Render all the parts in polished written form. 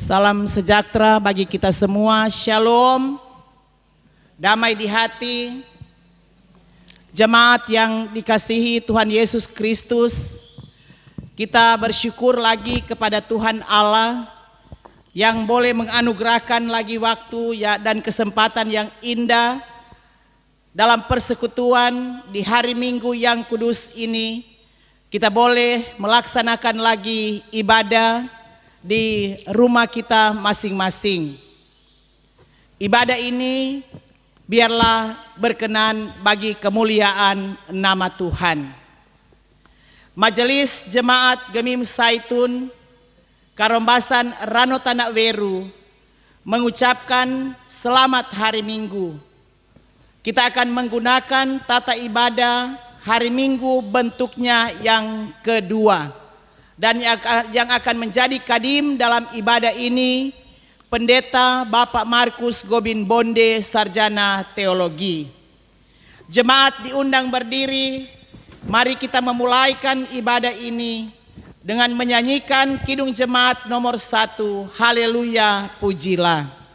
Salam sejahtera bagi kita semua, shalom, damai di hati. Jemaat yang dikasihi Tuhan Yesus Kristus, kita bersyukur lagi kepada Tuhan Allah yang boleh menganugerahkan lagi waktu dan kesempatan yang indah dalam persekutuan di hari Minggu yang kudus ini. Kita boleh melaksanakan lagi ibadah di rumah kita masing-masing. Ibadah ini biarlah berkenan bagi kemuliaan nama Tuhan. Majelis Jemaat Gemim Saitun Karombasan Rano Tanak Weru mengucapkan selamat hari Minggu. Kita akan menggunakan tata ibadah hari Minggu bentuknya yang kedua. Dan yang akan menjadi kadim dalam ibadah ini Pendeta Bapak Markus Gobin Bonde, Sarjana Teologi. Jemaat diundang berdiri. Mari kita memulaikan ibadah ini dengan menyanyikan Kidung Jemaat nomor 1, Haleluya Pujilah.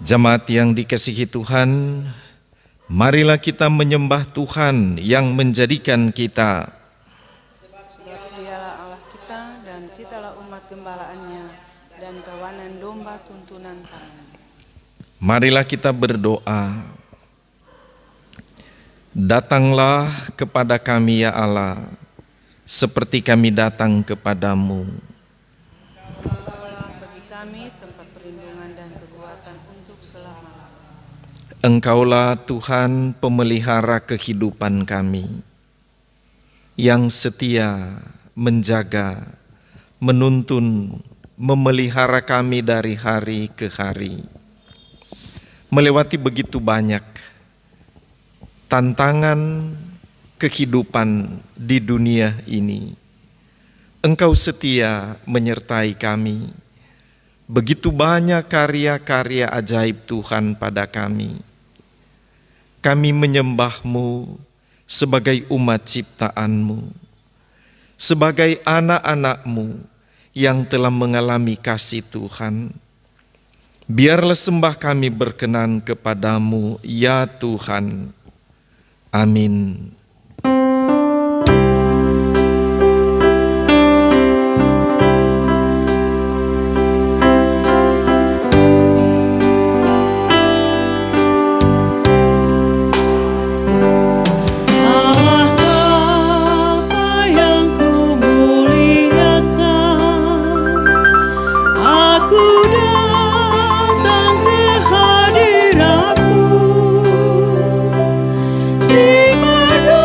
Jemaat yang dikasihi Tuhan, marilah kita menyembah Tuhan yang menjadikan kita. Sebab Dialah Allah kita dan kitalah umat gembalaannya dan kawanan domba tuntunan tangan. Marilah kita berdoa. Datanglah kepada kami ya Allah, seperti kami datang kepadamu. Engkaulah Tuhan pemelihara kehidupan kami, yang setia menjaga, menuntun, memelihara kami dari hari ke hari. Melewati begitu banyak tantangan kehidupan di dunia ini, Engkau setia menyertai kami. Begitu banyak karya-karya ajaib Tuhan pada kami. Kami menyembah-Mu sebagai umat ciptaan-Mu, sebagai anak-anak-Mu yang telah mengalami kasih Tuhan. Biarlah sembah kami berkenan kepadamu, ya Tuhan. Amin. Di mana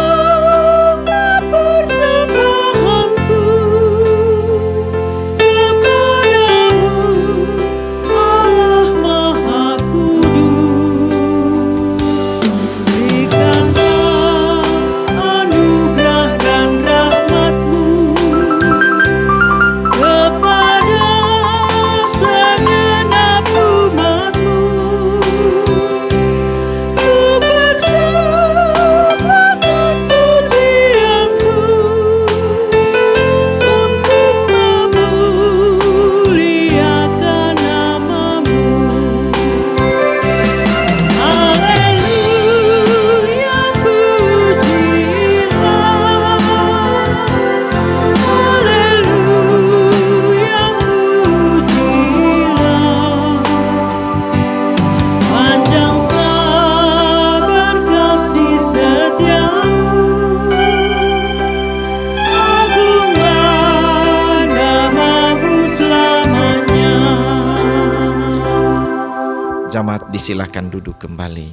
Disilakan duduk kembali.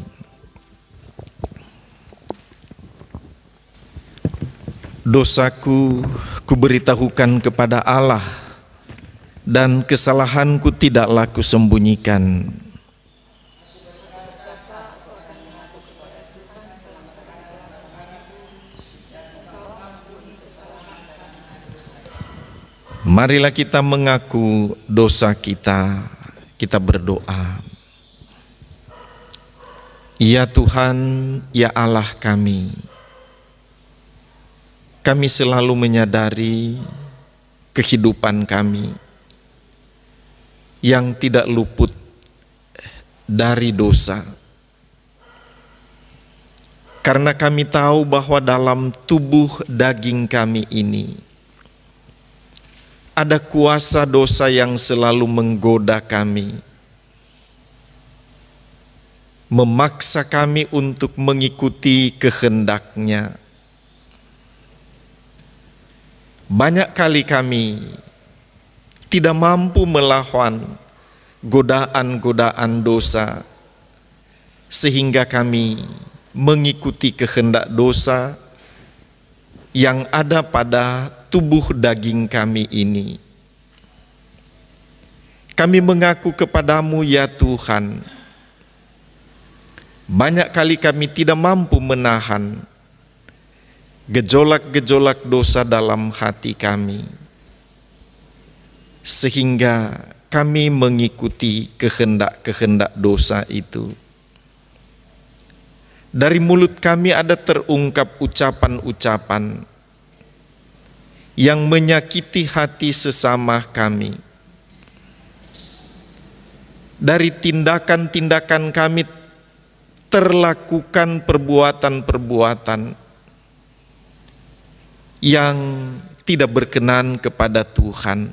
Dosaku kuberitahukan kepada Allah, dan kesalahanku tidaklah kusembunyikan. Marilah kita mengaku dosa kita, kita berdoa. Ya Tuhan, ya Allah kami selalu menyadari kehidupan kami yang tidak luput dari dosa. Karena kami tahu bahwa dalam tubuh daging kami ini ada kuasa dosa yang selalu menggoda kami, memaksa kami untuk mengikuti kehendak-Nya. Banyak kali kami tidak mampu melawan godaan-godaan dosa, sehingga kami mengikuti kehendak dosa yang ada pada tubuh daging kami ini. Kami mengaku kepadamu, ya Tuhan, banyak kali kami tidak mampu menahan gejolak-gejolak dosa dalam hati kami, sehingga kami mengikuti kehendak-kehendak dosa itu. Dari mulut kami ada terungkap ucapan-ucapan yang menyakiti hati sesama kami. Dari tindakan-tindakan kami terlakukan perbuatan-perbuatan yang tidak berkenan kepada Tuhan.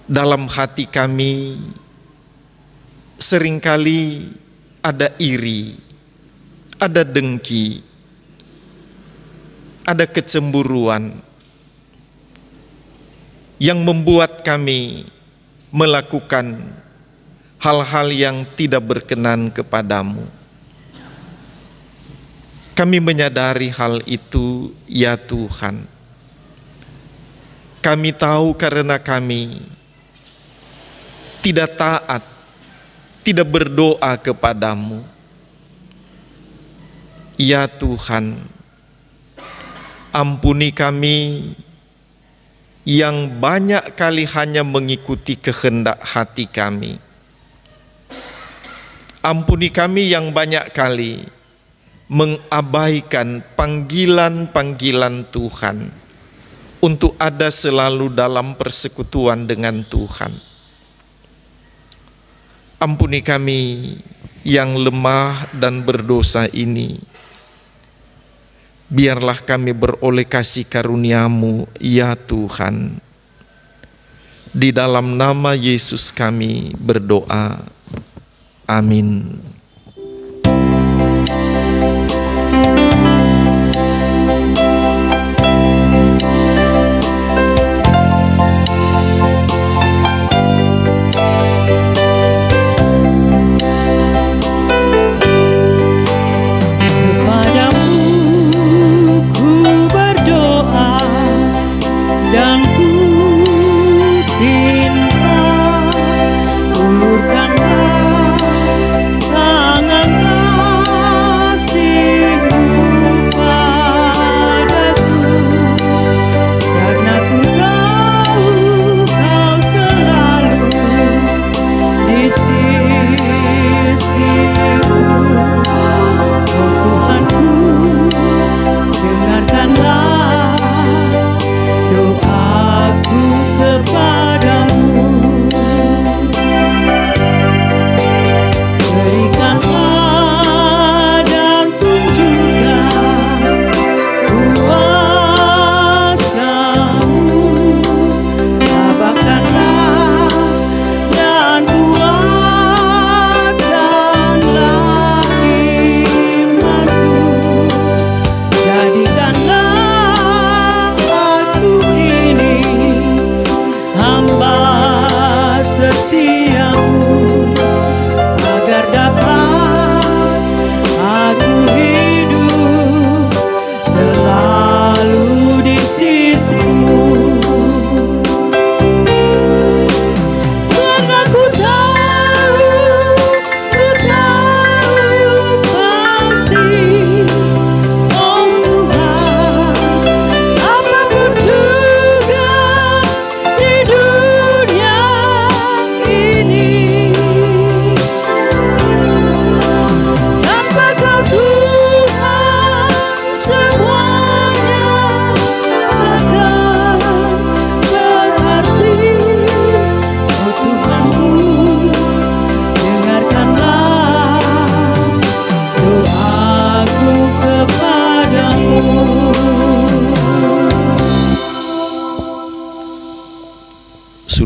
Dalam hati kami seringkali ada iri, ada dengki, ada kecemburuan yang membuat kami melakukan hal-hal yang tidak berkenan kepadamu. Kami menyadari hal itu, ya Tuhan. Kami tahu karena kami tidak taat, tidak berdoa kepadamu. Ya Tuhan, ampuni kami yang banyak kali hanya mengikuti kehendak hati kami. Ampuni kami yang banyak kali mengabaikan panggilan-panggilan Tuhan untuk ada selalu dalam persekutuan dengan Tuhan. Ampuni kami yang lemah dan berdosa ini. Biarlah kami beroleh kasih karunia-Mu, ya Tuhan. Di dalam nama Yesus kami berdoa. Amin.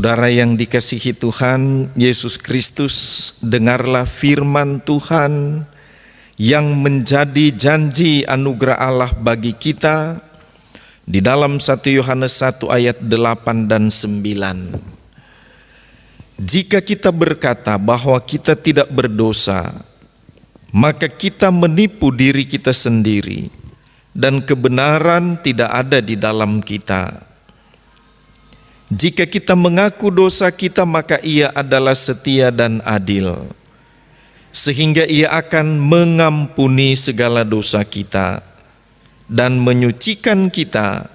Saudara yang dikasihi Tuhan Yesus Kristus, dengarlah firman Tuhan yang menjadi janji anugerah Allah bagi kita di dalam 1 Yohanes 1 ayat 8 dan 9. Jika kita berkata bahwa kita tidak berdosa, maka kita menipu diri kita sendiri dan kebenaran tidak ada di dalam kita. Jika kita mengaku dosa kita, maka Ia adalah setia dan adil, sehingga Ia akan mengampuni segala dosa kita dan menyucikan kita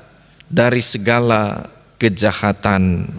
dari segala kejahatan.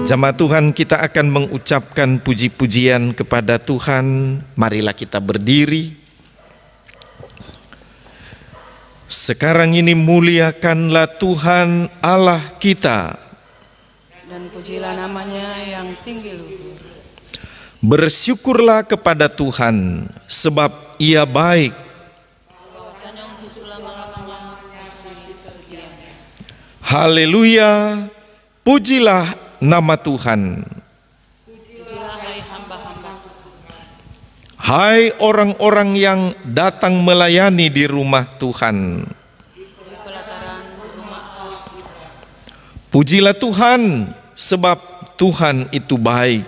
Jemaat Tuhan, kita akan mengucapkan puji-pujian kepada Tuhan. Marilah kita berdiri. Sekarang ini muliakanlah Tuhan Allah kita, dan pujilah namanya yang tinggi luhur. Bersyukurlah kepada Tuhan, sebab Ia baik. Bahwasanya untuk selama-lamanya kasih setia. Haleluya, pujilah nama Tuhan. Pujilah hai hamba-hamba Tuhan. Hai orang-orang yang datang melayani di rumah Tuhan. Di pelataran rumah Allah. Pujilah Tuhan, sebab Tuhan itu baik.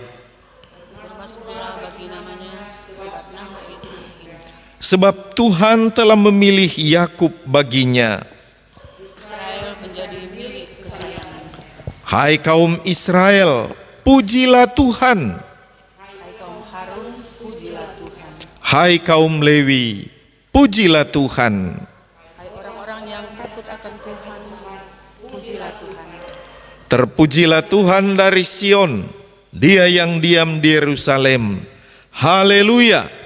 Bermasmurlah bagi namanya, sebab nama itu indah. Sebab Tuhan telah memilih Yakub baginya. Israel menjadi milik kesayangan. Hai kaum Israel, pujilah Tuhan. Hai kaum Harun, pujilah Tuhan. Hai kaum Lewi, pujilah Tuhan. Hai orang-orang yang takut akan Tuhan, pujilah Tuhan. Terpujilah Tuhan dari Sion, Dia yang diam di Yerusalem. Haleluya.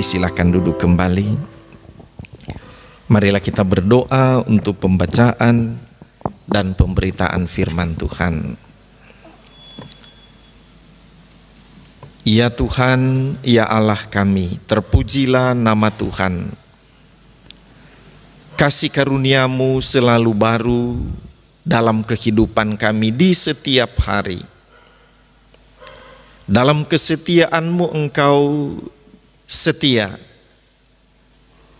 Silakan duduk kembali. Marilah kita berdoa untuk pembacaan dan pemberitaan firman Tuhan. Ya Tuhan, ya Allah kami, terpujilah nama Tuhan. Kasih karunia-Mu selalu baru dalam kehidupan kami di setiap hari. Dalam kesetiaan-Mu Engkau setia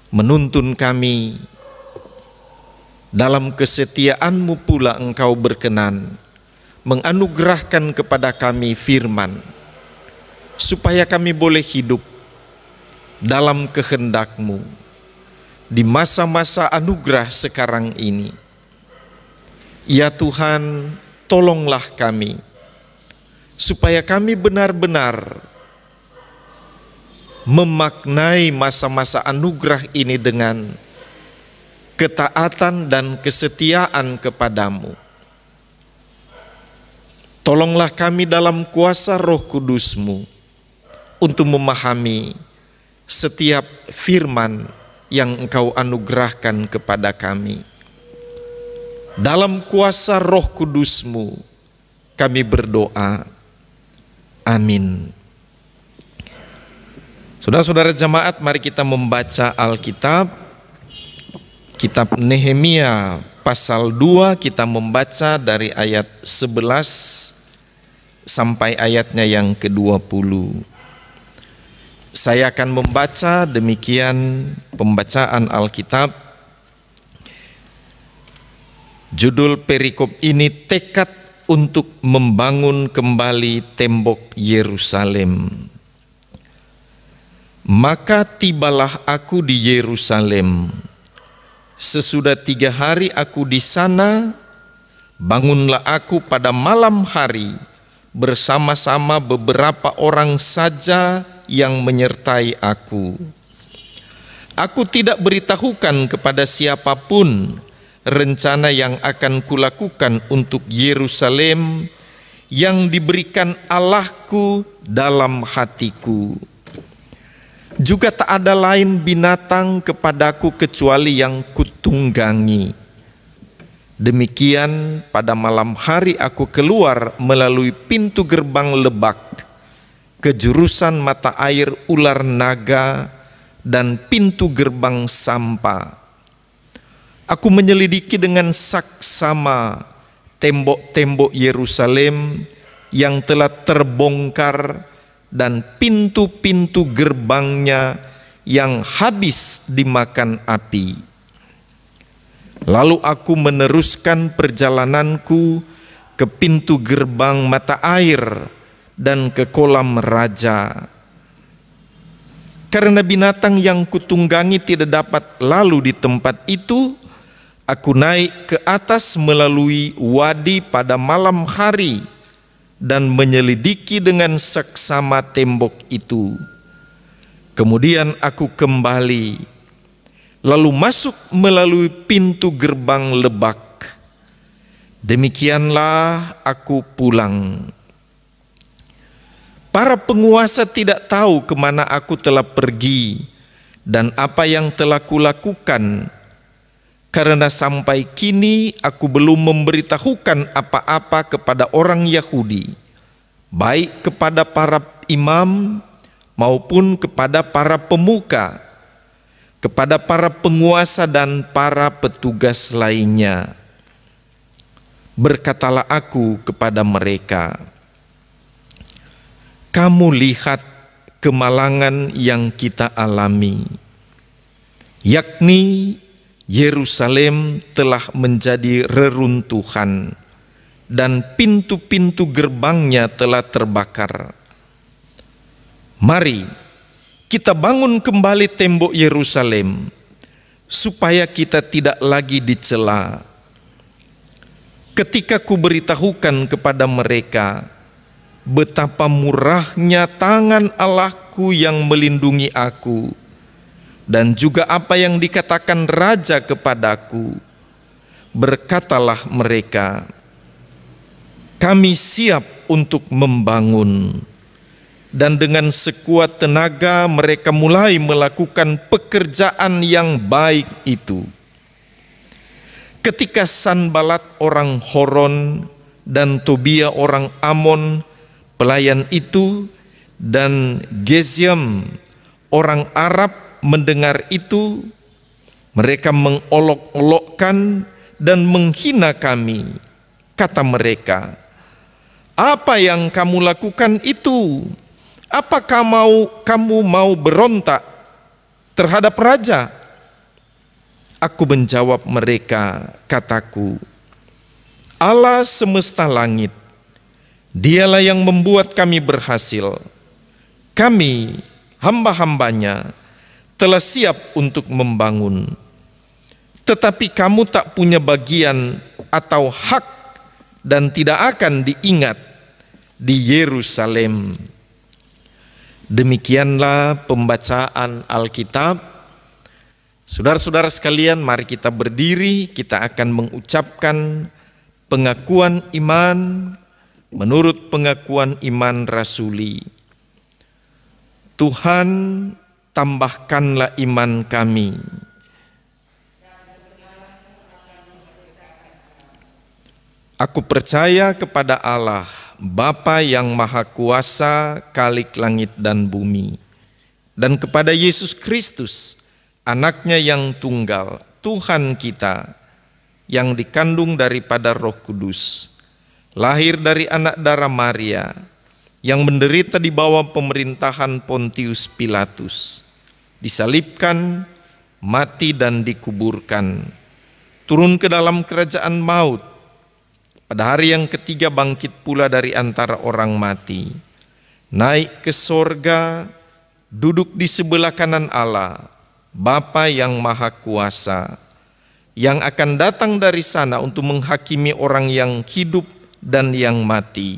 menuntun kami. Dalam kesetiaan-Mu pula Engkau berkenan menganugerahkan kepada kami firman, supaya kami boleh hidup dalam kehendak-Mu di masa-masa anugerah sekarang ini. Ya Tuhan, tolonglah kami, supaya kami benar-benar memaknai masa-masa anugerah ini dengan ketaatan dan kesetiaan kepada-Mu. Tolonglah kami dalam kuasa Roh Kudus-Mu untuk memahami setiap firman yang Engkau anugerahkan kepada kami. Dalam kuasa Roh Kudus-Mu kami berdoa. Amin. Saudara-saudara jemaat, mari kita membaca Alkitab. Kitab Nehemia pasal 2, kita membaca dari ayat 11 sampai ayatnya yang ke-20. Saya akan membaca demikian pembacaan Alkitab. Judul perikop ini, tekad untuk membangun kembali tembok Yerusalem. Maka tibalah aku di Yerusalem. Sesudah 3 hari aku di sana, bangunlah aku pada malam hari bersama-sama beberapa orang saja yang menyertai aku. Aku tidak beritahukan kepada siapapun rencana yang akan kulakukan untuk Yerusalem yang diberikan Allahku dalam hatiku. Juga tak ada lain binatang kepadaku kecuali yang kutunggangi. Demikian pada malam hari aku keluar melalui pintu gerbang Lebak ke jurusan mata air Ular Naga dan pintu gerbang Sampa. Aku menyelidiki dengan saksama tembok-tembok Yerusalem yang telah terbongkar dan pintu-pintu gerbangnya yang habis dimakan api. Lalu aku meneruskan perjalananku ke pintu gerbang mata air dan ke kolam raja. Karena binatang yang kutunggangi tidak dapat lalu di tempat itu, aku naik ke atas melalui wadi pada malam hari dan menyelidiki dengan saksama tembok itu. Kemudian aku kembali, lalu masuk melalui pintu gerbang Lebak. Demikianlah aku pulang. Para penguasa tidak tahu kemana aku telah pergi dan apa yang telah kulakukan, karena sampai kini aku belum memberitahukan apa-apa kepada orang Yahudi, baik kepada para imam maupun kepada para pemuka, kepada para penguasa dan para petugas lainnya. Berkatalah aku kepada mereka, kamu lihat kemalangan yang kita alami, yakni Yerusalem telah menjadi reruntuhan dan pintu-pintu gerbangnya telah terbakar. Mari kita bangun kembali tembok Yerusalem supaya kita tidak lagi dicela. Ketika kuberitahukan kepada mereka betapa murahnya tangan Allahku yang melindungi aku, dan juga apa yang dikatakan raja kepadaku, berkatalah mereka, kami siap untuk membangun. Dan dengan sekuat tenaga mereka mulai melakukan pekerjaan yang baik itu. Ketika Sanbalat orang Horon dan Tobia orang Amon pelayan itu dan Gesem orang Arab mendengar itu, mereka mengolok-olokkan dan menghina kami. Kata mereka, "Apa yang kamu lakukan itu? Apakah kamu mau berontak terhadap raja?" Aku menjawab mereka, kataku, Allah semesta langit, Dialah yang membuat kami berhasil. Kami, hamba-hambanya, telah siap untuk membangun. Tetapi kamu tak punya bagian atau hak dan tidak akan diingat di Yerusalem. Demikianlah pembacaan Alkitab. Saudara-saudara sekalian, mari kita berdiri, kita akan mengucapkan pengakuan iman menurut pengakuan iman rasuli. Tuhan, tambahkanlah iman kami. Aku percaya kepada Allah, Bapa yang Maha Kuasa, Khalik langit dan bumi, dan kepada Yesus Kristus, Anaknya yang tunggal, Tuhan kita, yang dikandung daripada Roh Kudus, lahir dari anak darah Maria, yang menderita di bawah pemerintahan Pontius Pilatus, disalibkan, mati dan dikuburkan, turun ke dalam kerajaan maut, pada hari yang ketiga bangkit pula dari antara orang mati, naik ke sorga, duduk di sebelah kanan Allah, Bapa yang Maha Kuasa, yang akan datang dari sana untuk menghakimi orang yang hidup dan yang mati.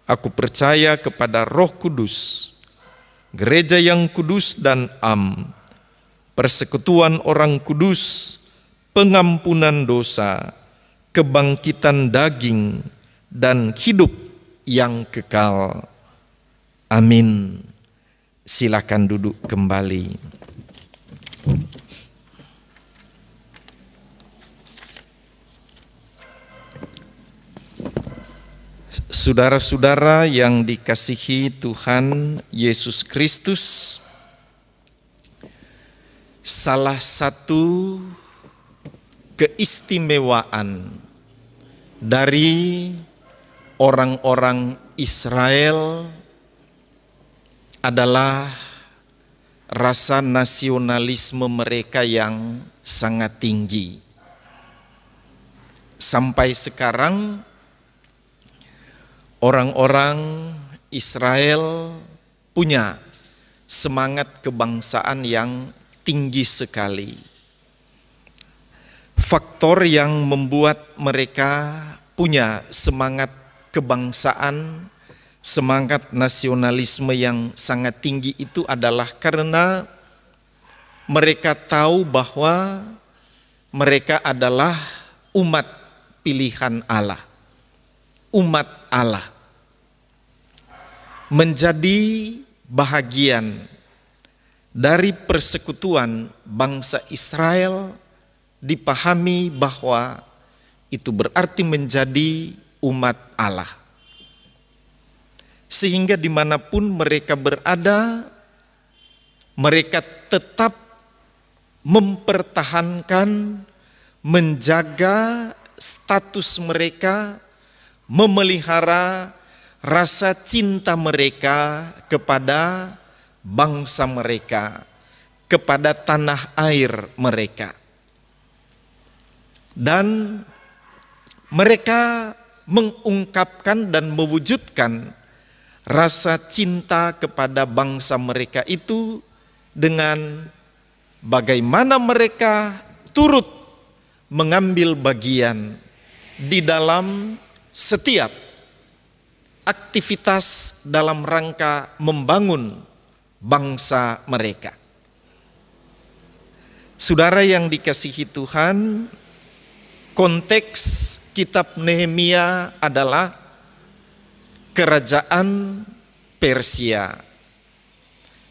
Aku percaya kepada Roh Kudus, gereja yang kudus dan am, persekutuan orang kudus, pengampunan dosa, kebangkitan daging, dan hidup yang kekal. Amin. Silakan duduk kembali. Saudara-saudara yang dikasihi Tuhan Yesus Kristus, salah satu keistimewaan dari orang-orang Israel adalah rasa nasionalisme mereka yang sangat tinggi. Sampai sekarang orang-orang Israel punya semangat kebangsaan yang tinggi sekali. Faktor yang membuat mereka punya semangat kebangsaan, semangat nasionalisme yang sangat tinggi itu adalah karena mereka tahu bahwa mereka adalah umat pilihan Allah, umat Allah, menjadi bahagian dari persekutuan bangsa Israel. Dipahami bahwa itu berarti menjadi umat Allah, sehingga dimanapun mereka berada, mereka tetap mempertahankan, menjaga status mereka, memelihara rasa cinta mereka kepada bangsa mereka, kepada tanah air mereka. Dan mereka mengungkapkan dan mewujudkan rasa cinta kepada bangsa mereka itu dengan bagaimana mereka turut mengambil bagian di dalam setiap aktivitas dalam rangka membangun bangsa mereka. Saudara yang dikasihi Tuhan, konteks kitab Nehemia adalah kerajaan Persia.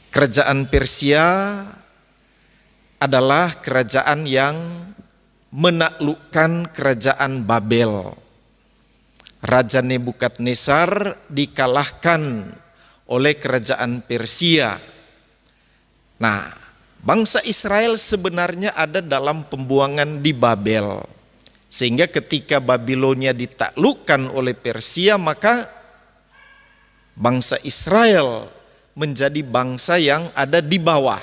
Kerajaan Persia adalah kerajaan yang menaklukkan kerajaan Babel. Raja Nebukadnezar dikalahkan oleh kerajaan Persia. Nah, bangsa Israel sebenarnya ada dalam pembuangan di Babel. Sehingga ketika Babilonia ditaklukkan oleh Persia, maka bangsa Israel menjadi bangsa yang ada di bawah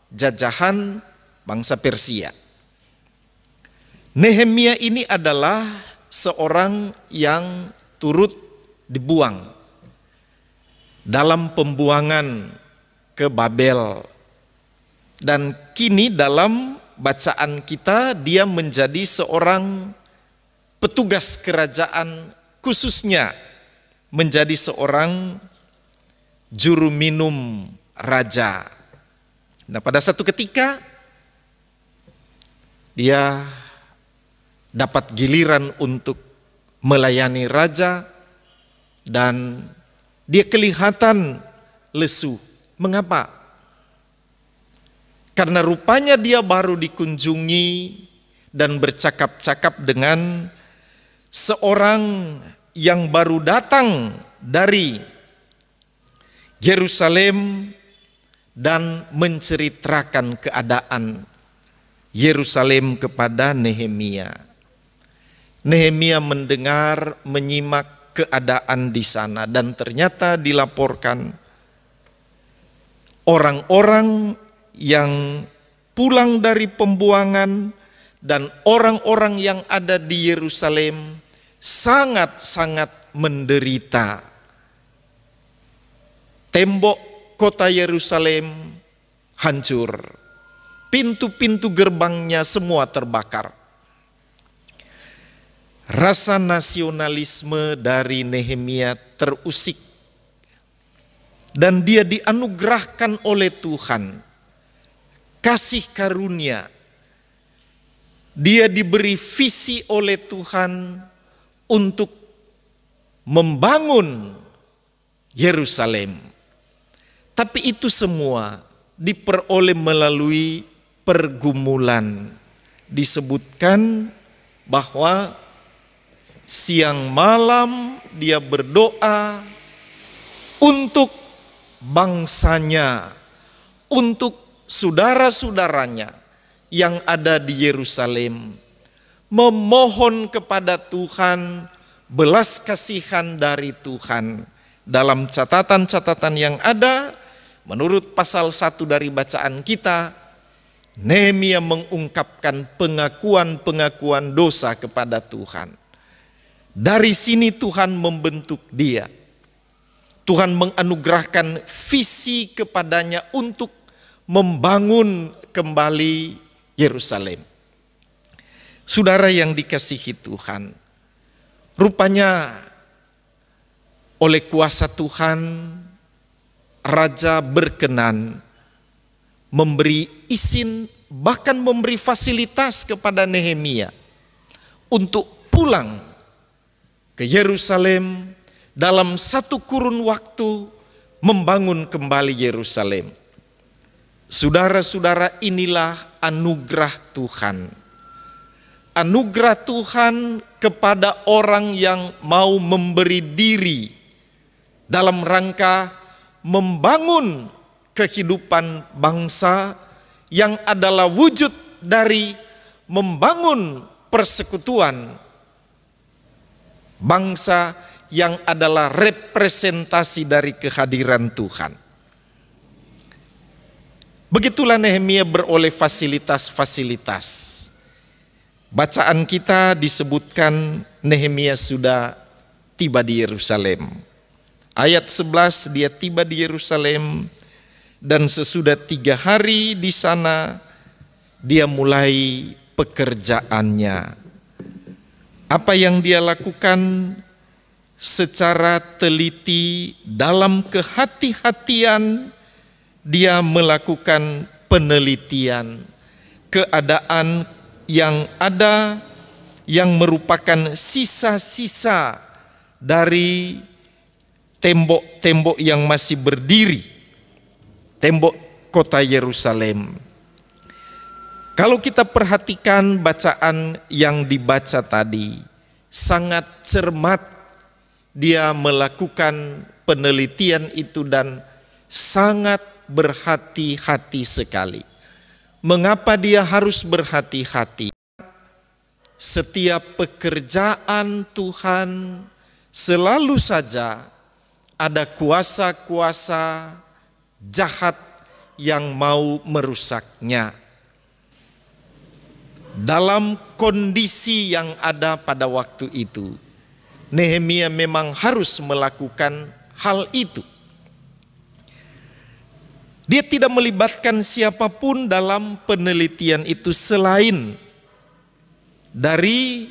jajahan bangsa Persia. Nehemia ini adalah seorang yang turut dibuang dalam pembuangan ke Babel. Dan kini dalam bacaan kita dia menjadi seorang petugas kerajaan, khususnya menjadi seorang juru minum raja. Nah, pada satu ketika dia dapat giliran untuk melayani raja dan dia kelihatan lesu. Mengapa? Karena rupanya dia baru dikunjungi dan bercakap-cakap dengan seorang yang baru datang dari Yerusalem dan menceritakan keadaan Yerusalem kepada Nehemia. Nehemia mendengar, menyimak keadaan di sana, dan ternyata dilaporkan orang-orang yang pulang dari pembuangan dan orang-orang yang ada di Yerusalem sangat-sangat menderita. Tembok kota Yerusalem hancur, pintu-pintu gerbangnya semua terbakar. Rasa nasionalisme dari Nehemia terusik dan dia dianugerahkan oleh Tuhan kasih karunia. Dia diberi visi oleh Tuhan untuk membangun Yerusalem. Tapi itu semua diperoleh melalui pergumulan. Disebutkan bahwa siang malam dia berdoa untuk bangsanya, untuk saudara-saudaranya yang ada di Yerusalem, memohon kepada Tuhan belas kasihan dari Tuhan. Dalam catatan-catatan yang ada, menurut pasal 1 dari bacaan kita, Nehemia mengungkapkan pengakuan-pengakuan dosa kepada Tuhan. Dari sini Tuhan membentuk dia. Tuhan menganugerahkan visi kepadanya untuk membangun kembali Yerusalem. Saudara yang dikasihi Tuhan, rupanya oleh kuasa Tuhan, Raja berkenan memberi izin, bahkan memberi fasilitas kepada Nehemia untuk pulang ke Yerusalem dalam satu kurun waktu membangun kembali Yerusalem. Saudara-saudara, inilah anugerah Tuhan. Anugerah Tuhan kepada orang yang mau memberi diri dalam rangka membangun kehidupan bangsa yang adalah wujud dari membangun persekutuan bangsa yang adalah representasi dari kehadiran Tuhan. Begitulah Nehemia beroleh fasilitas-fasilitas. Bacaan kita disebutkan Nehemia sudah tiba di Yerusalem. Ayat 11, dia tiba di Yerusalem dan sesudah 3 hari di sana dia mulai pekerjaannya. Apa yang dia lakukan? Secara teliti dalam kehati-hatian dia melakukan penelitian keadaan yang ada yang merupakan sisa-sisa dari tembok-tembok yang masih berdiri, tembok kota Yerusalem. Kalau kita perhatikan bacaan yang dibaca tadi, sangat cermat dia melakukan penelitian itu dan sangat berhati-hati sekali. Mengapa dia harus berhati-hati? Setiap pekerjaan Tuhan selalu saja ada kuasa-kuasa jahat yang mau merusaknya. Dalam kondisi yang ada pada waktu itu, Nehemia memang harus melakukan hal itu. Dia tidak melibatkan siapapun dalam penelitian itu selain dari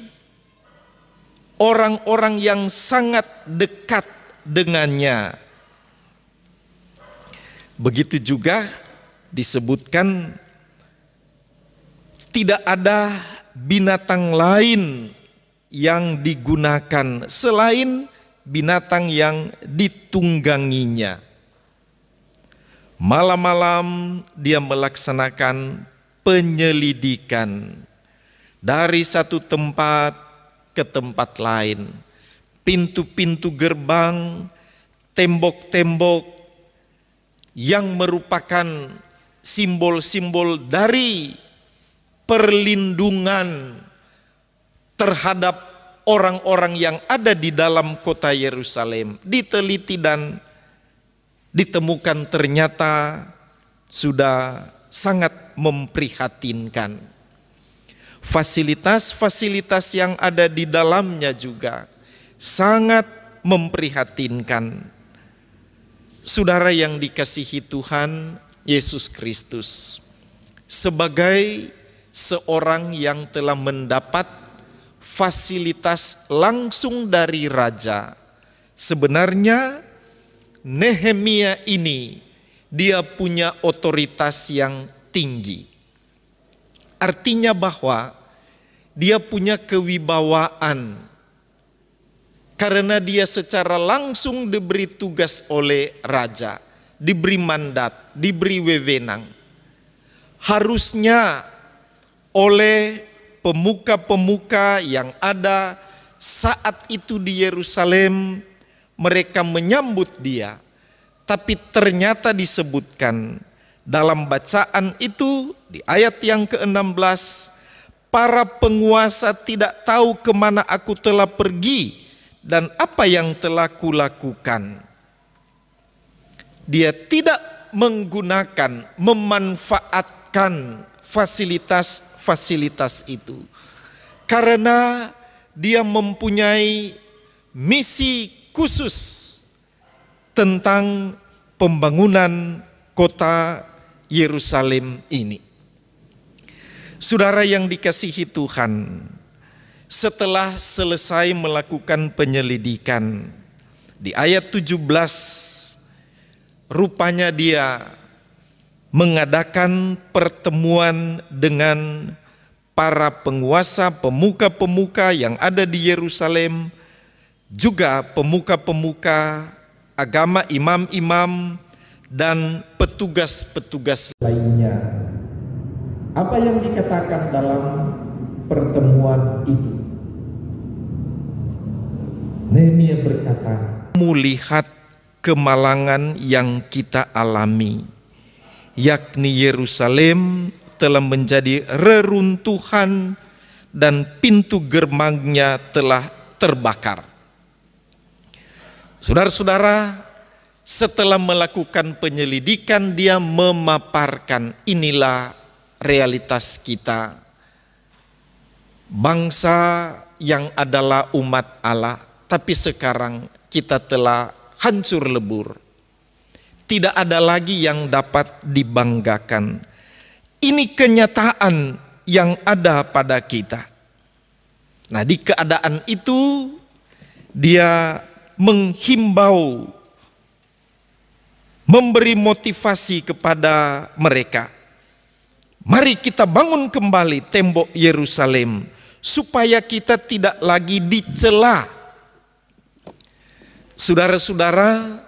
orang-orang yang sangat dekat dengannya. Begitu juga disebutkan tidak ada binatang lain yang digunakan selain binatang yang ditungganginya. Malam-malam dia melaksanakan penyelidikan dari satu tempat ke tempat lain. Pintu-pintu gerbang, tembok-tembok yang merupakan simbol-simbol dari perlindungan terhadap orang-orang yang ada di dalam kota Yerusalem diteliti dan ditemukan ternyata sudah sangat memprihatinkan. Fasilitas-fasilitas yang ada di dalamnya juga sangat memprihatinkan. Saudara yang dikasihi Tuhan Yesus Kristus, sebagai seorang yang telah mendapat fasilitas langsung dari raja, sebenarnya Nehemia ini dia punya otoritas yang tinggi. Artinya bahwa dia punya kewibawaan karena dia secara langsung diberi tugas oleh raja, diberi mandat, diberi wewenang. Harusnya oleh pemuka-pemuka yang ada saat itu di Yerusalem, mereka menyambut dia. Tapi ternyata disebutkan dalam bacaan itu di ayat yang ke-16, para penguasa tidak tahu kemana aku telah pergi dan apa yang telah kulakukan. Dia tidak menggunakan, memanfaatkan fasilitas-fasilitas itu karena dia mempunyai misi khusus tentang pembangunan kota Yerusalem ini. Saudara yang dikasihi Tuhan, setelah selesai melakukan penyelidikan di ayat 17, rupanya dia mengadakan pertemuan dengan para penguasa, pemuka-pemuka yang ada di Yerusalem, juga pemuka-pemuka agama, imam-imam, dan petugas-petugas lainnya. Apa yang dikatakan dalam pertemuan itu? Nehemia berkata, melihat kemalangan yang kita alami, yakni Yerusalem telah menjadi reruntuhan dan pintu gerbangnya telah terbakar. Saudara-saudara, setelah melakukan penyelidikan, dia memaparkan inilah realitas kita. Bangsa yang adalah umat Allah, tapi sekarang kita telah hancur lebur. Tidak ada lagi yang dapat dibanggakan. Ini kenyataan yang ada pada kita. Nah, di keadaan itu dia menghimbau, memberi motivasi kepada mereka. Mari kita bangun kembali tembok Yerusalem supaya kita tidak lagi dicela. Saudara-saudara,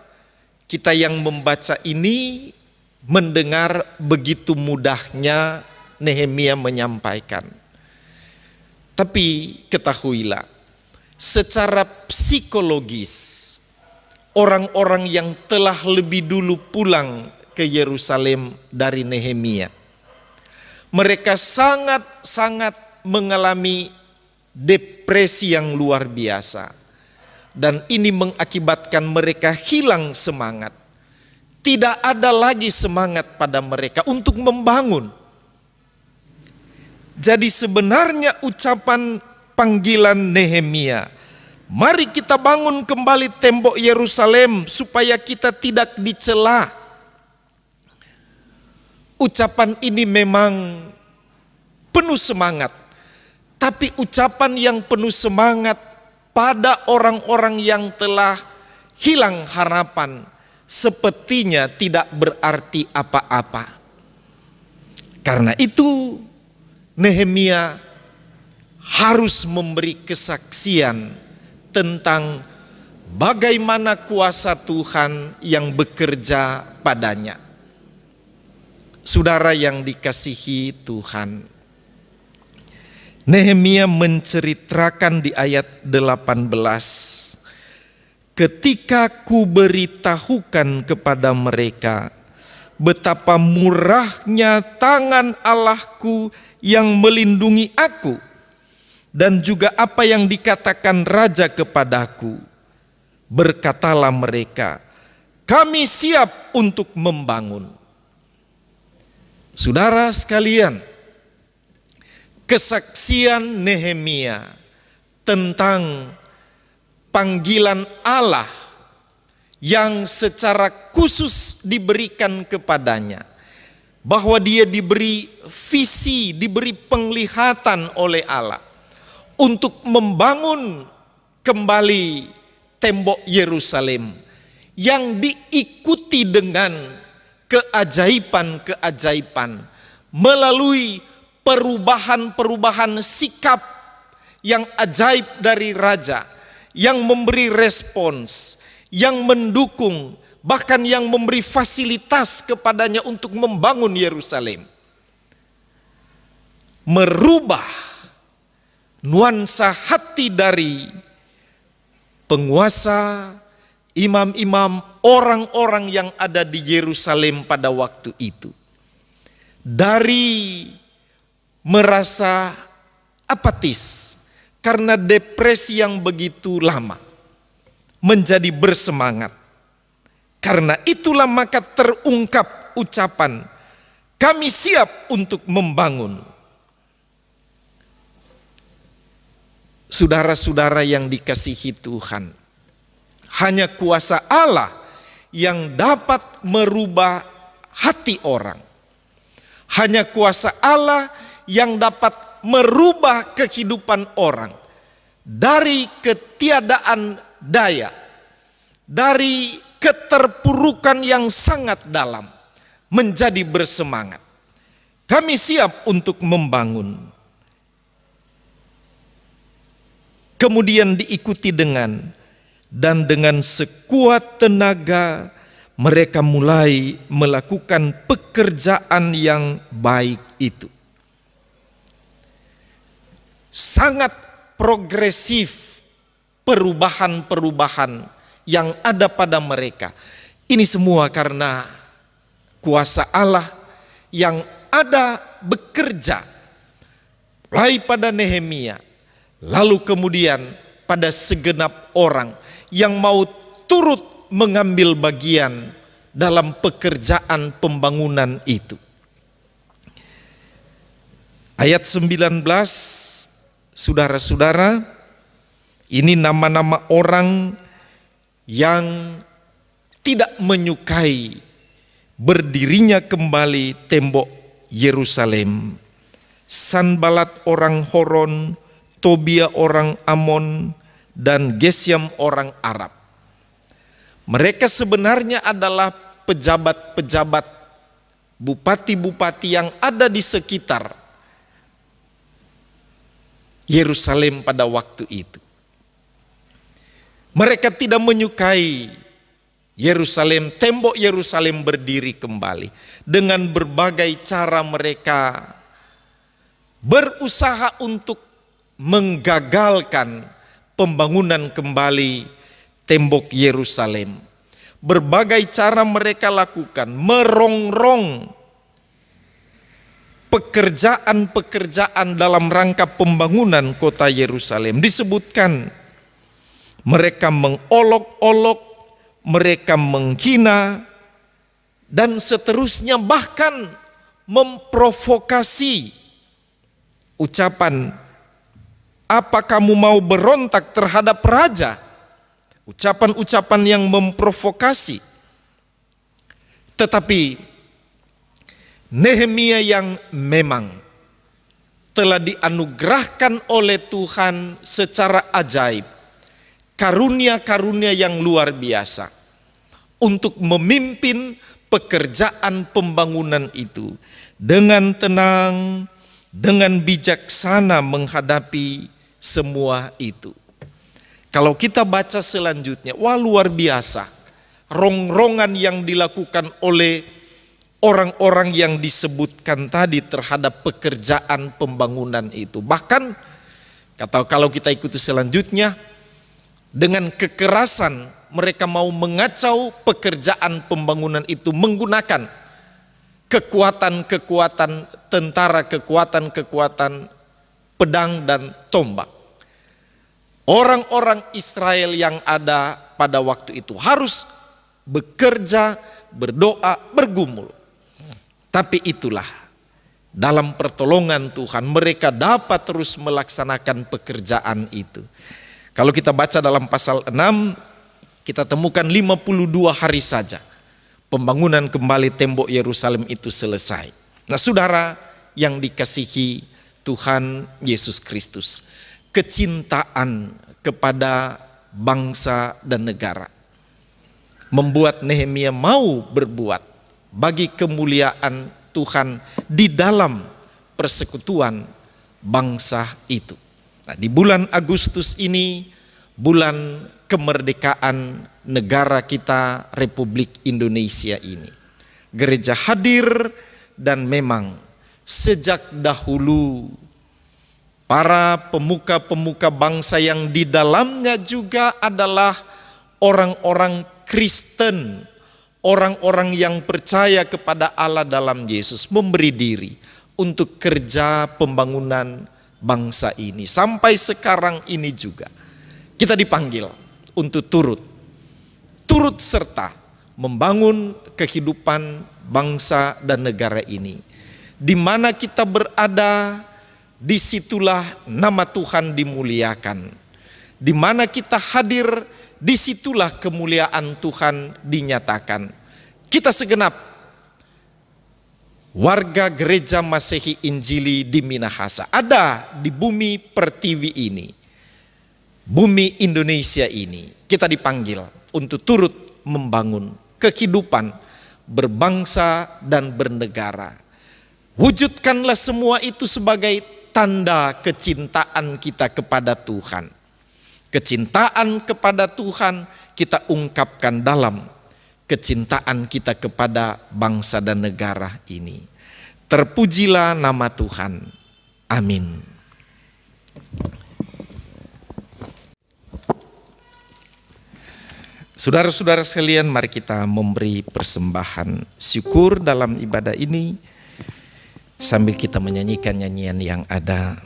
kita yang membaca ini mendengar begitu mudahnya Nehemia menyampaikan. Tapi ketahuilah, secara psikologis, orang-orang yang telah lebih dulu pulang ke Yerusalem dari Nehemia, mereka sangat-sangat mengalami depresi yang luar biasa. Dan ini mengakibatkan mereka hilang semangat. Tidak ada lagi semangat pada mereka untuk membangun. Jadi sebenarnya ucapan panggilan Nehemia, mari kita bangun kembali tembok Yerusalem supaya kita tidak dicela. Ucapan ini memang penuh semangat, tapi ucapan yang penuh semangat pada orang-orang yang telah hilang harapan sepertinya tidak berarti apa-apa. Karena itu Nehemia harus memberi kesaksian tentang bagaimana kuasa Tuhan yang bekerja padanya. Saudara yang dikasihi Tuhan, Nehemia menceritakan di ayat 18, ketika ku beritahukan kepada mereka betapa murahnya tangan Allahku yang melindungi aku, dan juga apa yang dikatakan raja kepadaku, berkatalah mereka, kami siap untuk membangun. Saudara sekalian, kesaksian Nehemia tentang panggilan Allah yang secara khusus diberikan kepadanya, bahwa dia diberi visi, diberi penglihatan oleh Allah untuk membangun kembali tembok Yerusalem yang diikuti dengan keajaiban-keajaiban melalui perubahan-perubahan sikap yang ajaib dari raja, yang memberi respons, yang mendukung, bahkan yang memberi fasilitas kepadanya untuk membangun Yerusalem. Merubah nuansa hati dari penguasa, imam-imam, orang-orang yang ada di Yerusalem pada waktu itu. Dari merasa apatis karena depresi yang begitu lama, menjadi bersemangat. Karena itulah maka terungkap ucapan, kami siap untuk membangun. Saudara-saudara yang dikasihi Tuhan, hanya kuasa Allah yang dapat merubah hati orang. Hanya kuasa Allah yang dapat merubah kehidupan orang dari ketiadaan daya, dari keterpurukan yang sangat dalam, menjadi bersemangat. Kami siap untuk membangun. Kemudian diikuti dengan sekuat tenaga mereka mulai melakukan pekerjaan yang baik itu. Sangat progresif perubahan-perubahan yang ada pada mereka. Ini semua karena kuasa Allah yang ada bekerja mulai pada Nehemia, lalu kemudian pada segenap orang yang mau turut mengambil bagian dalam pekerjaan pembangunan itu. Ayat 19, saudara-saudara, ini nama-nama orang yang tidak menyukai berdirinya kembali tembok Yerusalem. Sanbalat orang Horon, Tobia orang Amon, dan Gesyam orang Arab. Mereka sebenarnya adalah pejabat-pejabat, bupati-bupati yang ada di sekitar Yerusalem pada waktu itu. Mereka tidak menyukai Yerusalem, tembok Yerusalem berdiri kembali. Dengan berbagai cara mereka berusaha untuk menggagalkan pembangunan kembali tembok Yerusalem. Berbagai cara mereka lakukan, merongrong pekerjaan-pekerjaan dalam rangka pembangunan kota Yerusalem. Disebutkan mereka mengolok-olok, mereka menghina, dan seterusnya, bahkan memprovokasi ucapan, "Apa kamu mau berontak terhadap raja?" Ucapan-ucapan yang memprovokasi. Tetapi Nehemia yang memang telah dianugerahkan oleh Tuhan secara ajaib karunia-karunia yang luar biasa untuk memimpin pekerjaan pembangunan itu dengan tenang, dengan bijaksana menghadapi semua itu. Kalau kita baca selanjutnya, wah luar biasa rongrongan yang dilakukan oleh orang-orang yang disebutkan tadi terhadap pekerjaan pembangunan itu. Bahkan kalau kita ikuti selanjutnya, dengan kekerasan mereka mau mengacau pekerjaan pembangunan itu menggunakan kekuatan-kekuatan tentara, kekuatan-kekuatan pedang dan tombak. Orang-orang Israel yang ada pada waktu itu harus bekerja, berdoa, bergumul. Tapi itulah, dalam pertolongan Tuhan mereka dapat terus melaksanakan pekerjaan itu. Kalau kita baca dalam pasal 6, kita temukan 52 hari saja pembangunan kembali tembok Yerusalem itu selesai. Nah saudara yang dikasihi Tuhan Yesus Kristus, kecintaan kepada bangsa dan negara membuat Nehemia mau berbuat bagi kemuliaan Tuhan di dalam persekutuan bangsa itu. Nah, di bulan Agustus ini, bulan kemerdekaan negara kita Republik Indonesia ini, gereja hadir dan memang sejak dahulu para pemuka-pemuka bangsa yang di dalamnya juga adalah orang-orang Kristen, orang-orang yang percaya kepada Allah dalam Yesus, memberi diri untuk kerja pembangunan bangsa ini. Sampai sekarang ini juga kita dipanggil untuk turut serta membangun kehidupan bangsa dan negara ini. Di mana kita berada, disitulah nama Tuhan dimuliakan. Di mana kita hadir, disitulah kemuliaan Tuhan dinyatakan. Kita segenap warga gereja Masehi Injili di Minahasa ada di bumi pertiwi ini, bumi Indonesia ini. Kita dipanggil untuk turut membangun kehidupan berbangsa dan bernegara. Wujudkanlah semua itu sebagai tanda kecintaan kita kepada Tuhan. Kecintaan kepada Tuhan kita ungkapkan dalam kecintaan kita kepada bangsa dan negara ini. Terpujilah nama Tuhan. Amin. Saudara-saudara sekalian, mari kita memberi persembahan syukur dalam ibadah ini sambil kita menyanyikan nyanyian yang ada.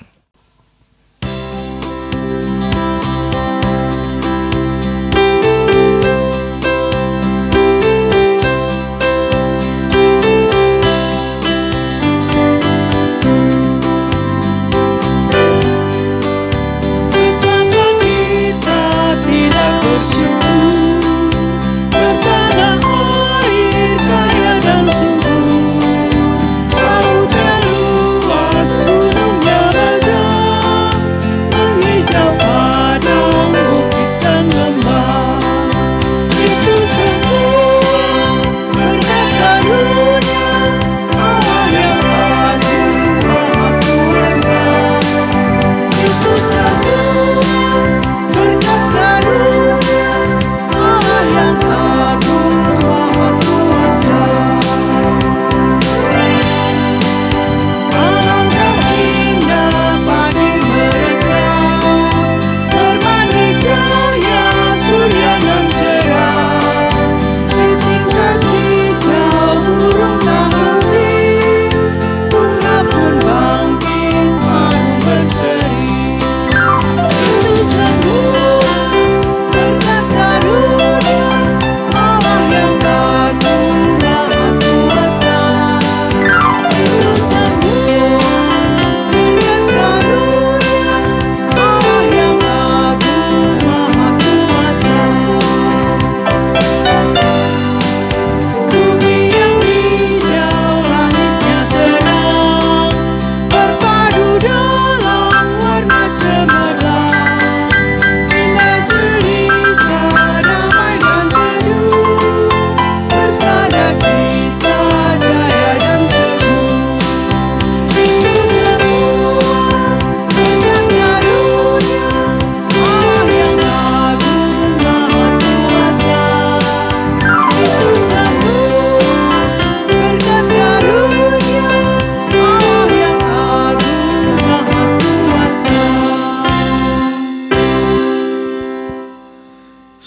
Gunungnya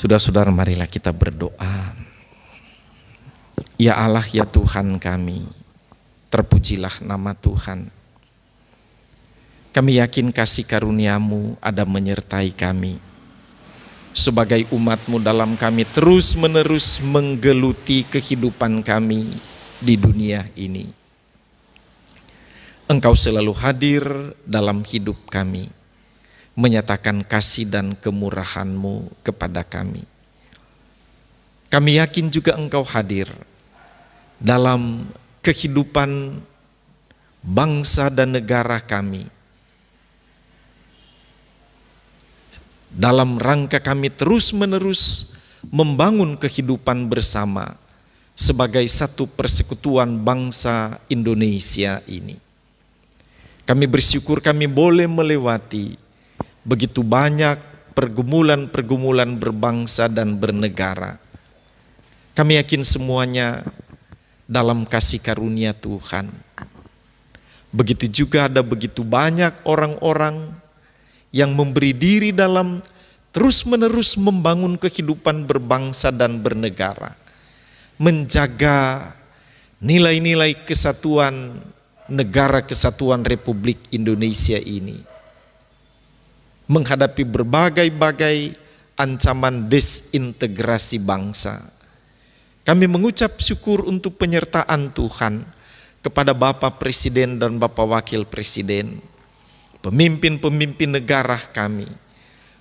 Saudara-saudara, marilah kita berdoa. Ya Allah, ya Tuhan kami, terpujilah nama Tuhan. Kami yakin kasih karunia-Mu ada menyertai kami. Sebagai umat-Mu dalam kami terus-menerus menggeluti kehidupan kami di dunia ini. Engkau selalu hadir dalam hidup kami, menyatakan kasih dan kemurahan-Mu kepada kami. Kami yakin juga Engkau hadir dalam kehidupan bangsa dan negara kami. Dalam rangka kami terus-menerus membangun kehidupan bersama sebagai satu persekutuan bangsa Indonesia ini. Kami bersyukur kami boleh melewati begitu banyak pergumulan-pergumulan berbangsa dan bernegara. Kami yakin semuanya dalam kasih karunia Tuhan. Begitu juga ada begitu banyak orang-orang yang memberi diri dalam terus-menerus membangun kehidupan berbangsa dan bernegara. Menjaga nilai-nilai kesatuan negara kesatuan Republik Indonesia ini. Menghadapi berbagai-bagai ancaman desintegrasi bangsa. Kami mengucap syukur untuk penyertaan Tuhan kepada Bapak Presiden dan Bapak Wakil Presiden, pemimpin-pemimpin negara kami,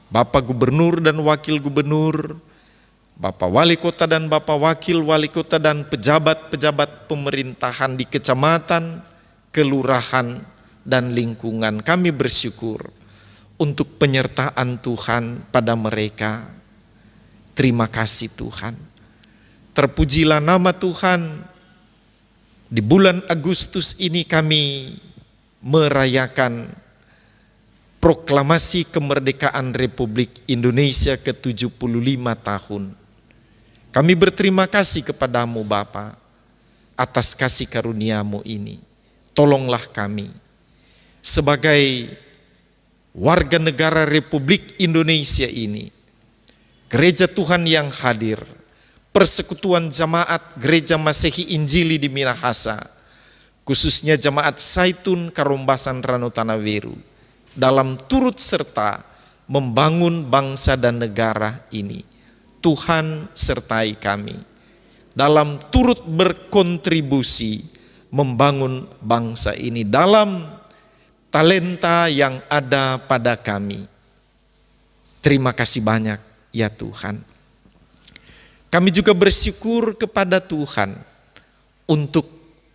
Bapak Gubernur dan Wakil Gubernur, Bapak Wali Kota dan Bapak Wakil Wali Kota dan pejabat-pejabat pemerintahan di kecamatan, kelurahan, dan lingkungan. Kami bersyukur untuk penyertaan Tuhan pada mereka. Terima kasih Tuhan. Terpujilah nama Tuhan. Di bulan Agustus ini kami merayakan proklamasi kemerdekaan Republik Indonesia ke-75 tahun. Kami berterima kasih kepadamu Bapa atas kasih karunia-Mu ini. Tolonglah kami sebagai warga negara Republik Indonesia ini, Gereja Tuhan yang hadir, Persekutuan Jamaat Gereja Masehi Injili di Minahasa, khususnya Jamaat Zaitun Karombasan Ranutanaweru, dalam turut serta membangun bangsa dan negara ini. Tuhan sertai kami dalam turut berkontribusi membangun bangsa ini dalam talenta yang ada pada kami. Terima kasih banyak ya Tuhan. Kami juga bersyukur kepada Tuhan untuk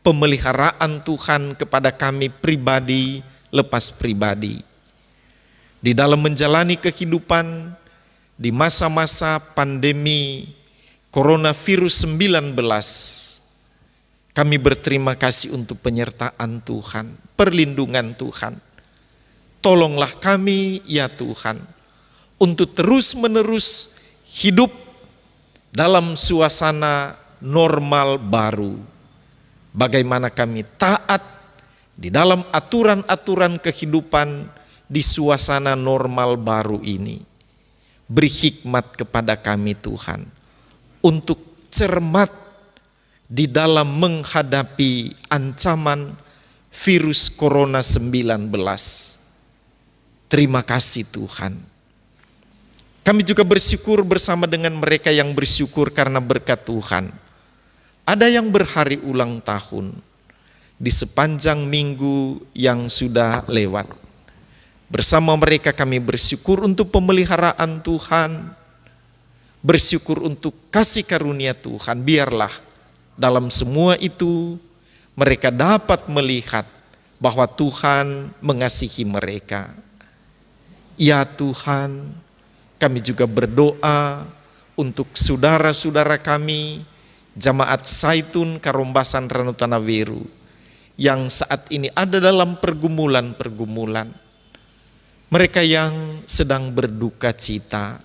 pemeliharaan Tuhan kepada kami pribadi lepas pribadi. Di dalam menjalani kehidupan di masa-masa pandemi coronavirus 19, kami berterima kasih untuk penyertaan Tuhan, perlindungan Tuhan. Tolonglah kami ya Tuhan untuk terus-menerus hidup dalam suasana normal baru. Bagaimana kami taat di dalam aturan-aturan kehidupan di suasana normal baru ini. Beri hikmat kepada kami Tuhan untuk cermat di dalam menghadapi ancaman virus corona 19. Terima kasih Tuhan. Kami juga bersyukur bersama dengan mereka yang bersyukur karena berkat Tuhan. Ada yang berhari ulang tahun di sepanjang minggu yang sudah lewat. Bersama mereka kami bersyukur untuk pemeliharaan Tuhan, bersyukur untuk kasih karunia Tuhan. Biarlah dalam semua itu mereka dapat melihat bahwa Tuhan mengasihi mereka. Ya Tuhan, kami juga berdoa untuk saudara-saudara kami Jamaat Zaitun Karombasan Ranutanaweru yang saat ini ada dalam pergumulan-pergumulan. Mereka yang sedang berduka cita,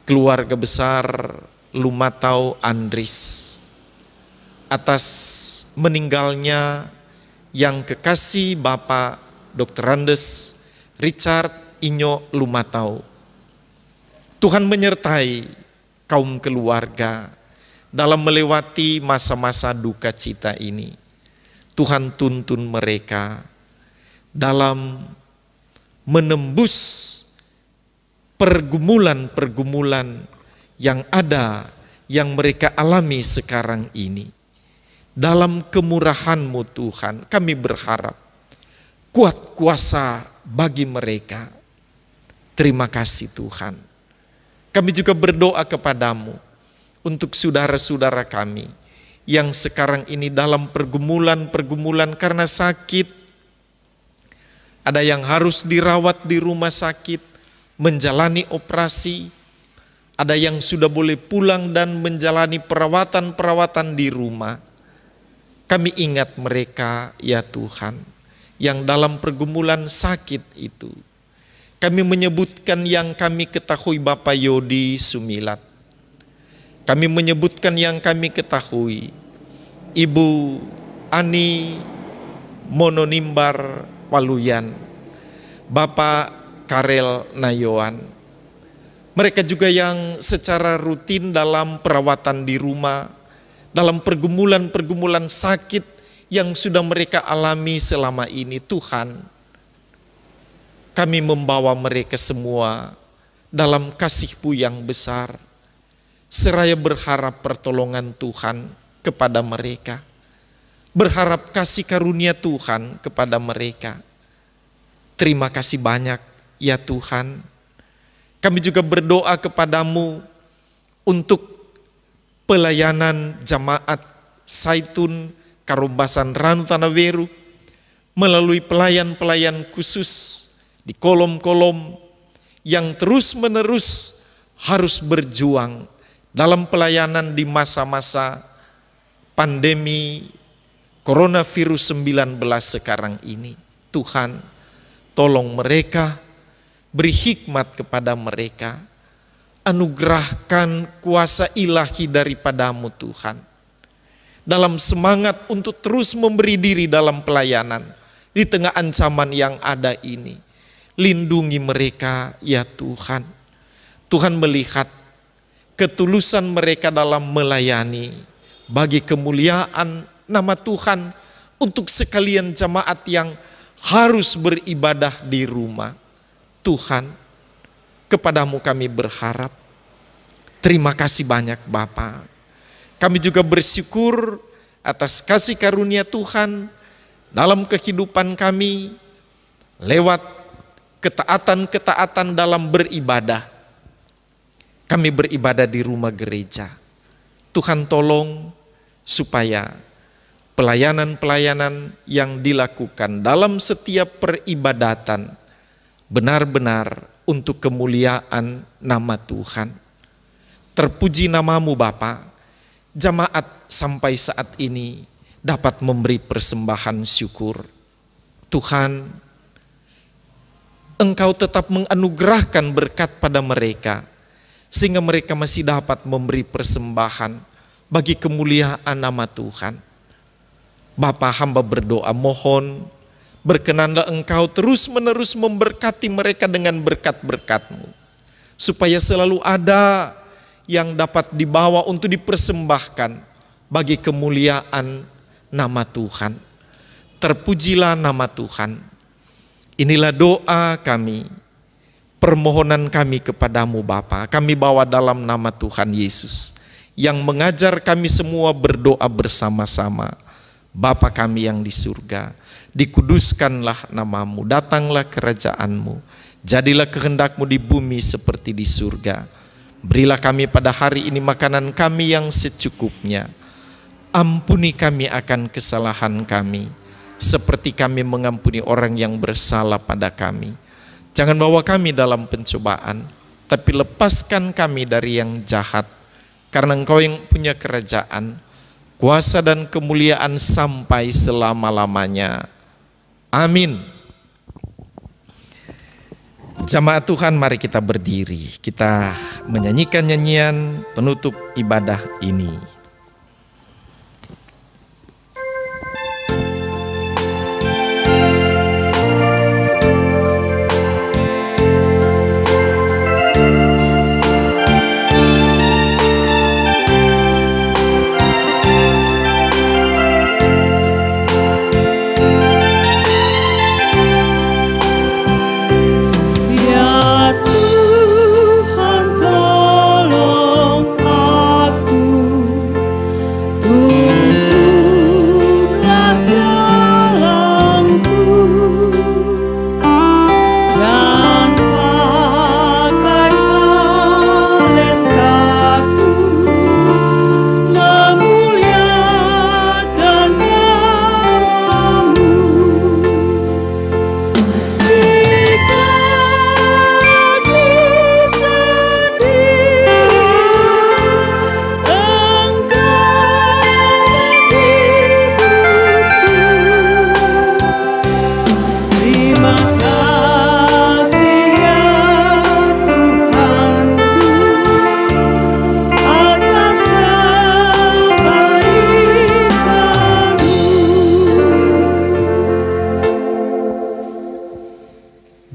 keluarga besar Lumatau Andris, atas meninggalnya yang kekasih Bapak Dr. Andes Richard Inyo Lumatau. Tuhan menyertai kaum keluarga dalam melewati masa-masa duka cita ini. Tuhan tuntun mereka dalam menembus pergumulan-pergumulan yang ada, yang mereka alami sekarang ini. Dalam kemurahan-Mu Tuhan, kami berharap kuat kuasa bagi mereka. Terima kasih Tuhan. Kami juga berdoa kepadamu untuk saudara-saudara kami yang sekarang ini dalam pergumulan-pergumulan karena sakit. Ada yang harus dirawat di rumah sakit, menjalani operasi. Ada yang sudah boleh pulang dan menjalani perawatan-perawatan di rumah. Kami ingat mereka ya Tuhan, yang dalam pergumulan sakit itu. Kami menyebutkan yang kami ketahui Bapak Yodi Sumilat. Kami menyebutkan yang kami ketahui Ibu Ani Mononimbar Waluyan, Bapak Karel Nayoan. Mereka juga yang secara rutin dalam perawatan di rumah, dalam pergumulan-pergumulan sakit yang sudah mereka alami selama ini. Tuhan, kami membawa mereka semua dalam kasih-Mu yang besar, seraya berharap pertolongan Tuhan kepada mereka, berharap kasih karunia Tuhan kepada mereka. Terima kasih banyak ya Tuhan. Kami juga berdoa kepadamu untuk pelayanan jamaat Zaitun Karumbasan Ranu Tanaweru melalui pelayan-pelayan khusus di kolom-kolom yang terus-menerus harus berjuang dalam pelayanan di masa-masa pandemi coronavirus 19 sekarang ini. Tuhan, tolong mereka, beri hikmat kepada mereka, anugerahkan kuasa ilahi daripada-Mu Tuhan, dalam semangat untuk terus memberi diri dalam pelayanan di tengah ancaman yang ada ini. Lindungi mereka ya Tuhan. Tuhan melihat ketulusan mereka dalam melayani bagi kemuliaan nama Tuhan, untuk sekalian jemaat yang harus beribadah di rumah. Tuhan, kepadamu kami berharap. Terima kasih banyak Bapa. Kami juga bersyukur atas kasih karunia Tuhan dalam kehidupan kami lewat ketaatan-ketaatan dalam beribadah. Kami beribadah di rumah gereja. Tuhan tolong supaya pelayanan-pelayanan yang dilakukan dalam setiap peribadatan benar-benar untuk kemuliaan nama Tuhan. Terpuji nama-Mu Bapa. Jemaat sampai saat ini dapat memberi persembahan syukur. Tuhan, Engkau tetap menganugerahkan berkat pada mereka, sehingga mereka masih dapat memberi persembahan bagi kemuliaan nama Tuhan. Bapa, hamba berdoa mohon, berkenanlah Engkau terus-menerus memberkati mereka dengan berkat-berkat-Mu, supaya selalu ada yang dapat dibawa untuk dipersembahkan bagi kemuliaan nama Tuhan. Terpujilah nama Tuhan. Inilah doa kami, permohonan kami kepadamu Bapa. Kami bawa dalam nama Tuhan Yesus yang mengajar kami semua berdoa bersama-sama. Bapa kami yang di surga, dikuduskanlah nama-Mu, datanglah kerajaan-Mu, jadilah kehendak-Mu di bumi seperti di surga. Berilah kami pada hari ini makanan kami yang secukupnya. Ampuni kami akan kesalahan kami, seperti kami mengampuni orang yang bersalah pada kami. Jangan bawa kami dalam pencobaan, tapi lepaskan kami dari yang jahat. Karena Engkau yang punya kerajaan, kuasa dan kemuliaan sampai selama-lamanya. Amin. Jamaat Tuhan, mari kita berdiri. Kita menyanyikan nyanyian penutup ibadah ini.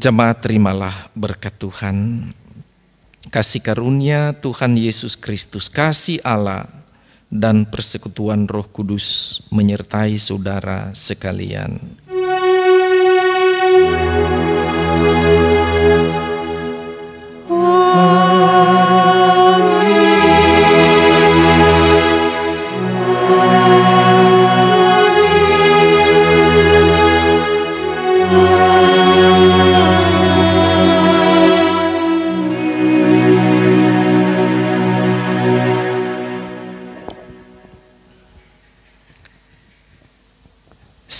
Jemaat, terimalah berkat Tuhan. Kasih karunia Tuhan Yesus Kristus, kasih Allah, dan persekutuan Roh Kudus menyertai saudara sekalian.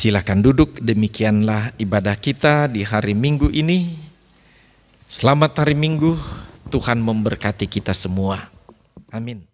Silakan duduk, demikianlah ibadah kita di hari Minggu ini. Selamat hari Minggu, Tuhan memberkati kita semua. Amin.